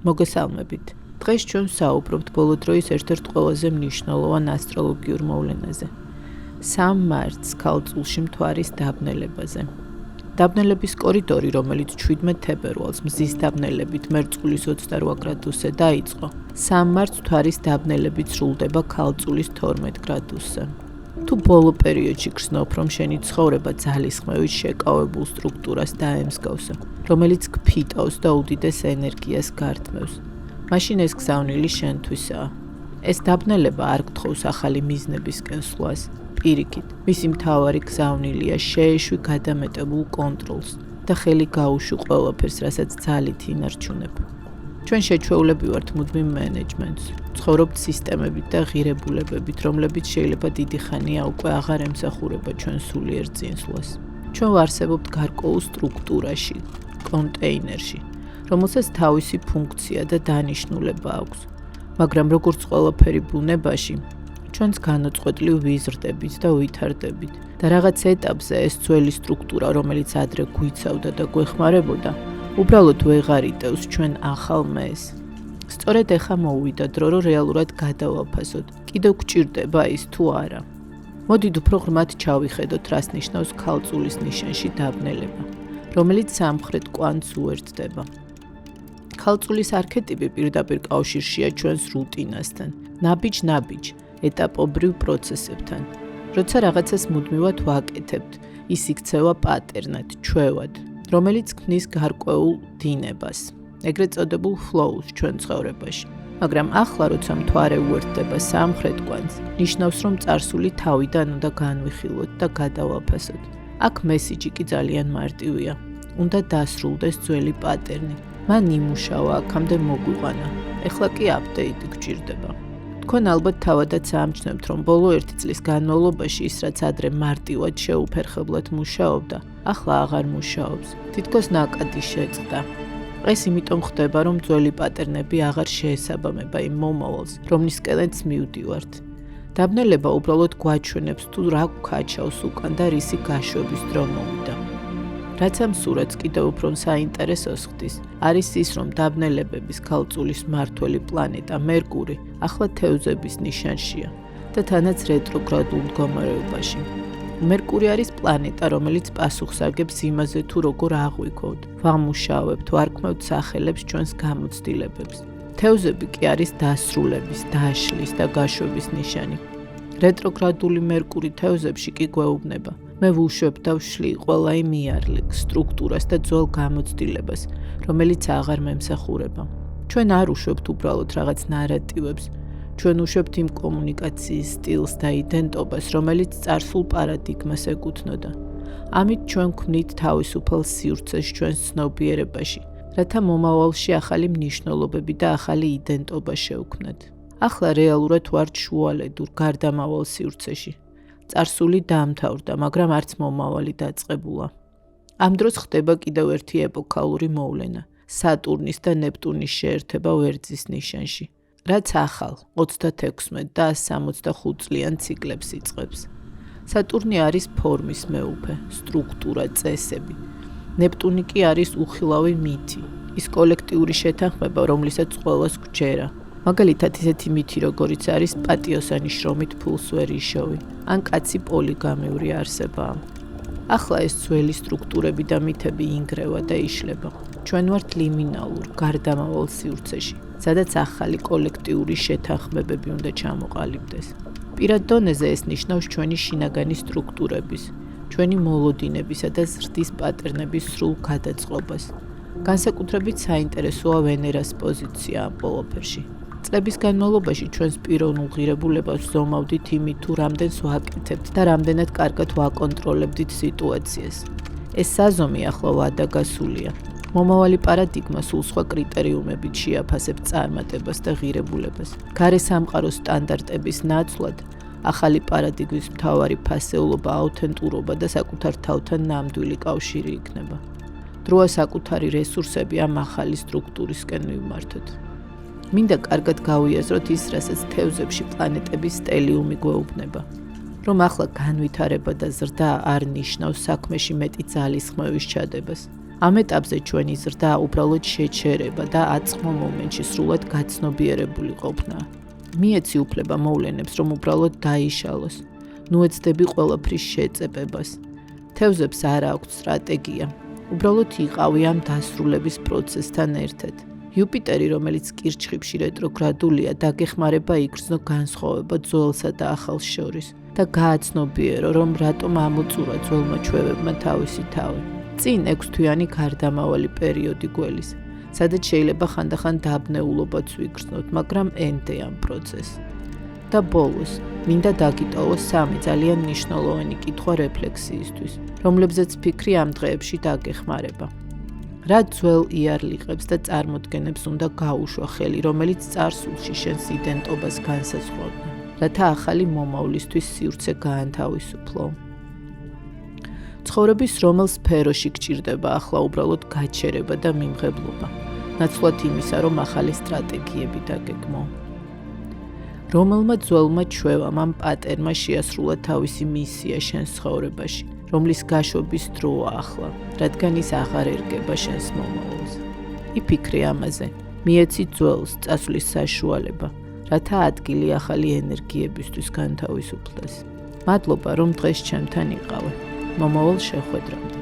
მოგესალმებით. დღეს ჩვენ საუბრობთ ბოლო დროის ერთ-ერთ ყველაზე მნიშვნელოვან ასტროლოგიურ მოვლენაზე. 3 მარტს ქალწულში მთვარის დაბნელებაზე. დაბნელების კორიდორი, რომელიც 17 თებერვალს მზის დაბნელებით მერწყულის 28 გრადუსზე დაიწყო, 3 მარტს მთვარის დაბნელებით სრულდება ქალწულის 12 გრადუსზე. თუ ბოლო პერიოდში გრძნობ, რომ შენი ცხოვრება ძალისხმევით შეკავებულ სტრუქტურას დაემსგავსა, რომელიც გფიტავს და უდიდეს ენერგიას გართმევს, მაშინ ეს გზავნილი შენთვისაა. ეს დაბნელება არ გთხოვს ახალი მიზნებისკენ სვლას. პირიქით, მისი მთავარი გზავნილია შეეშვი გადამეტებულ კონტროლს და ხელი გაუშვი ყველაფერს, რასაც ძალით ინარჩუნებ. ჩვენ შეჩვეულები ვართ მუდმივ მენეჯმენტს, ცხოვრობთ სისტემებით და ღირებულებებით, რომლებიც შეიძლება დიდი ხანია უკვე აღარ ემსახურება ჩვენ სულიერ წინსვლას. ჩვენ ვარსებობთ გარკვეულ სტრუქტურაში, კონტეინერში, რომელსაც თავისი ფუნქცია და დანიშნულება აქვს. მაგრამ როგორც ყველაფერი ბუნებაში, ჩვენს განუწყვეტლივ ვიზრდებით და ვითარდებით და რაღაც ეტაპზე ეს ძველი სტრუქტურა, რომელიც ადრე გვიცავდა და გვეხმარებოდა, უბრალოდ ვეღარ იტევს ჩვენ ახალ მეს. სწორედ ეხა მოვიდა დრო, რომ რეალურად გადავაფასოთ, კიდევ გვჭირდება ის თუ არა. მოდით უფრო ღრმად ჩავიხედოთ, რას ნიშნავს ქალწულის ნიშანში დაბნელება, რომელიც სამხრეთ კვანტს უერთდება. ქალწულის არქეტიპი პირდაპირ კავშირშია ჩვენს რუტინასთან, ნაბიჯ-ნაბიჯ, ეტაპობრივ პროცესებთან. როცა რაღაცას მუდმივად ვაკეთებთ, ის იქცევა პატერნად, ჩვევად, რომელიც ქმნის გარკვეულ დინებას, ეგრეთ წოდებულ flows ჩვენ ცხოვრებაში. მაგრამ ახლა, როცა მთვარე უერთდება სამხრეთ კვანტს, ნიშნავს, რომ წარსული თავიდან უნდა განვიხილოთ და გადავაფასოთ. აქ მესიჯი კი ძალიან მარტივია. უნდა დასრულდეს ძველი პატერნი. მან იმუშავა, აქამდე მოგვიყვანა. ეხლა კი აპდეიტი გჭირდება. თქვენ ალბათ თავადაც ამჩნევთ, რომ ბოლო 1 წლის განმავლობაში ის, რაც ადრე მარტივად შეუფერხებლად მუშაობდა, ახლა აღარ მუშაობს. თითქოს ნაკადი შეწყდა. ეს იმიტომ ხდება, რომ ძველი პატერნები აღარ შეესაბამება იმ მომავალს, რომლისკენაც მივდივართ. დაბნელება უბრალოდ გვაჩვენებს, თუ რა გვქაჩავს უკან და რისი გაშვების დრო მოვიდა. რაც ამ სურათს კიდევ უფრო საინტერესოს ხდის, არის ის, რომ დაბნელებების ქალწულის მმართველი პლანეტა მერკური ახლა თევზების ნიშანშია და თანაც რეტროგრადულ მდგომარეობაში. მერკური არის პლანეტა, რომელიც პასუხს აგებს იმაზე, თუ როგორ აღვიქვოთ, ვამუშავებთ, ვარქმევთ სახელებს ჩვენს გამოცდილებებს. თევზები კი არის დასრულების, დაშლის და გაშვების ნიშანი. რეტროგრადული მერკური თევზებში კი გვეუბნება. მე ვუშვებ და ვშლი ყველა იმ იარლიკს, სტრუქტურას და ძველ გამოცდილებას, რომელიც აღარ მემსახურება. ჩვენ არ უშვებთ უბრალოდ რაღაც ნარატივებს, ჩვენ უშვებთ იმ კომუნიკაციის სტილს და იდენტობას, რომელიც წარსულ პარადიგმას ეკუთვნოდა. ამით ჩვენ ქმნით თავისუფალ სივრცეს ჩვენს ცნობიერებაში, რათა მომავალში ახალი მნიშვნელობები და ახალი იდენტობა შევქმნათ. ახლა რეალურად ვართ შუალედურ გარდამავალ სივრცეში. წარსული დაამთავრდა, მაგრამ არც მომავალი დაწყებულა. ამ დროს ხდება კიდევ ერთი ეპოქალური მოვლენა, სატურნის და ნეპტუნის შეერთება ვერძის ნიშანში, რაც ახალ 36 და 165 წლიან ციკლებს იწყებს. სატურნი არის ფორმის მეუფე, სტრუქტურა, წესები. ნეპტუნი კი არის უხილავი მითი, ის კოლექტიური შეთანხმება, რომლისაც ყველას გვჯერა. მაგალითად ისეთი მითი, როგორიც არის პატიოსანი შრომით ფულს ვერ იშოვი, ან კაცი პოლიგამიური არსებაა. ახლა ეს ძველი სტრუქტურები და მითები ინგრევა და იშლება. ჩვენ ვართ ლიმინალურ, გარდამავალ სივრცეში, სადაც ახალი კოლექტიური შეთანხმებები უნდა ჩამოყალიბდეს. პირად დონეზე ეს ნიშნავს ჩვენი შინაგანი სტრუქტურების, ჩვენი მოლოდინებისა და ზრდის პატერნების სრულ გადაწყობას. განსაკუთრებით საინტერესოა ვენერას პოზიცია ამ ყველაფერში. წლების განმავლობაში ჩვენს პიროვნულ ღირებულებას ვზომავდით იმით, თუ რამდენს ვაკეთებთ და რამდენად კარგად ვაკონტროლებდით სიტუაციას. ეს საზომი ახლა ვადაგასულია. მომავალი პარადიგმა სულ სხვა კრიტერიუმებით შეაფასებს წარმატებას და ღირებულებას. გარე სამყაროს სტანდარტების ნაცვლად, ახალი პარადიგმის მთავარი ფასეულობა აუთენტურობა და საკუთარ თავთან ნამდვილი კავშირი იქნება. დროა საკუთარი რესურსები ამ ახალი სტრუქტურისკენ მივმართოთ. მინდა კარგად გავიაზროთ ის, რასაც თევზებში პლანეტების სტელიუმი გვეუბნება. რომ ახლა განვითარება და ზრდა არ ნიშნავს საქმეში მეტი ძალისხმევის ჩადებას. ამ ეტაპზე ჩვენი ზრდა უბრალოდ შეჩერება და აწყო მომენტში სრულად გაცნობიერებული ყოფნა. მიეცი უფლება მოვლენებს, რომ უბრალოდ დაიშალოს. ნუ ეცდები ყველაფრის შეწებებას. თევზებს არ აქვთ სტრატეგია. უბრალოდ იყავი ამ დასრულების პროცესთან ერთად. იუპიტერი, რომელიც კირჩხიბში რეტროგრადულია, დაგეხმარება იგრძნო განსხვავება ძველსა და ახალს შორის და გააცნობიერო, რომ რატომ ამოწურა ძველმა ჩვევებმა თავისი თავი. წინ 6 თვიანი გარდამავალი პერიოდი გველის, სადაც შეიძლება ხანდახან დაბნეულობაც ვიგრძნოთ, მაგრამ ენდე ამ პროცესს. და ბოლოს, მინდა დაგიტოვოს 3 ძალიან მნიშვნელოვანი კითხვა რეფლექსიისთვის, რომლებზეც ფიქრი ამ დღეებში დაგეხმარება. რა ძველ იარლიყებს და წარმოდგენებს უნდა გაუშვა ხელი, რომელიც წარსულში შენს იდენტობას განსაზღვრავდა, რათა ახალი მომავლისთვის სივრცე გაანთავისუფლო. ცხოვრების რომელ სფეროში გჭირდება ახლა უბრალოდ გაჩერება და მიმღებლობა, ნაცვლად იმისა, რომ ახალი სტრატეგიები დაგეგმო. რომელმა ძველმა ჩვევამ ამ პატერმა შეასრულა თავისი მისია შენს ცხოვრებაში, რომლის გაშვების დროა ახლა, რადგან ის აღარ ერგება შენს მომავალს. იფიქრე ამაზე, მიეცი ძველს წასვლის საშუალება, რათა ადგილი ახალი ენერგიებისთვის განთავისუფლდეს. მადლობა, რომ დღეს ჩემთან იყავე. მომავალ შეხვედრამდე.